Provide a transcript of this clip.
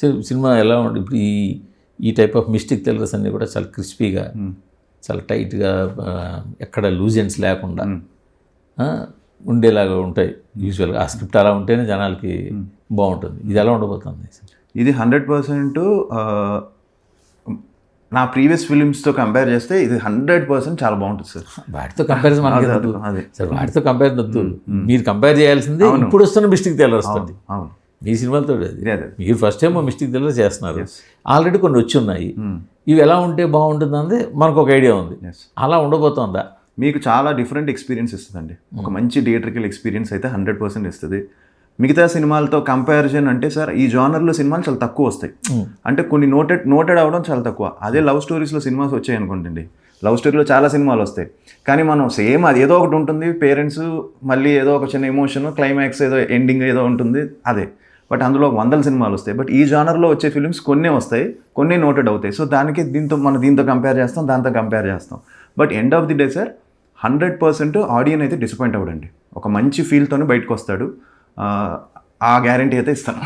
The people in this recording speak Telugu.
సినిమా ఎలా ఉంటుంది ఇప్పుడు ఈ టైప్ ఆఫ్ మిస్టేక్ థ్రిల్లర్స్ అన్నీ కూడా చాలా క్రిస్పీగా చాలా టైట్గా ఎక్కడ లూజ్ ఎండ్స్ లేకుండా ఉండేలాగా ఉంటాయి యూజువల్గా. ఆ స్క్రిప్ట్ అలా ఉంటేనే జనాలకి బాగుంటుంది. ఇది ఎలా ఉండబోతుంది? ఇది 100% నా ప్రీవియస్ ఫిలిమ్స్తో కంపేర్ చేస్తే ఇది 100% చాలా బాగుంటుంది సార్. వాటితో కంపారిజన్ మనకి సార్, వాటితో కంపేర్ వద్దు. మీరు కంపేర్ చేయాల్సింది ఇప్పుడు వస్తున్న మిస్టేక్ థ్రిల్లర్స్ తోటి. అవును, మీ సినిమాలతో మీరు ఫస్ట్ టైం మిస్టేక్ థ్రిల్లర్ చేస్తున్నారు. ఆల్రెడీ కొన్ని వచ్చి ఉన్నాయి. ఇవి ఎలా ఉంటే బాగుంటుంది అన్నది మనకు ఒక ఐడియా ఉంది. అలా ఉండబోతుందా? మీకు చాలా డిఫరెంట్ ఎక్స్పీరియన్స్ ఇస్తుందండి. ఒక మంచి థియేట్రికల్ ఎక్స్పీరియన్స్ అయితే 100% ఇస్తుంది. మిగతా సినిమాలతో కంపారిజన్ అంటే సార్, ఈ జానర్లో సినిమాలు చాలా తక్కువ వస్తాయి. అంటే కొన్ని నోటెడ్ అవ్వడం చాలా తక్కువ. అదే లవ్ స్టోరీస్లో సినిమాస్ వచ్చాయి అనుకోండి, లవ్ స్టోరీలో చాలా సినిమాలు వస్తాయి. కానీ మనం సేమ్ అది ఏదో ఒకటి ఉంటుంది, పేరెంట్స్ మళ్ళీ ఏదో ఒక చిన్న ఎమోషన్, క్లైమాక్స్ ఏదో ఎండింగ్ ఏదో ఉంటుంది అదే. బట్ అందులో 100 సినిమాలు వస్తాయి. బట్ ఈ జానర్లో వచ్చే ఫిలిమ్స్ కొన్నే వస్తాయి, కొన్ని నోటెడ్ అవుతాయి. సో దానికి దీంతో కంపేర్ చేస్తాం, దాంతో కంపేర్ చేస్తాం. But end of the day sir 100% ఆడియన్ అయితే డిసప్పాయింట్ అవ్వడండి. ఒక మంచి ఫీల్తోనే బయటకు వస్తాడు. ఆ గ్యారంటీ అయితే ఇస్తాను.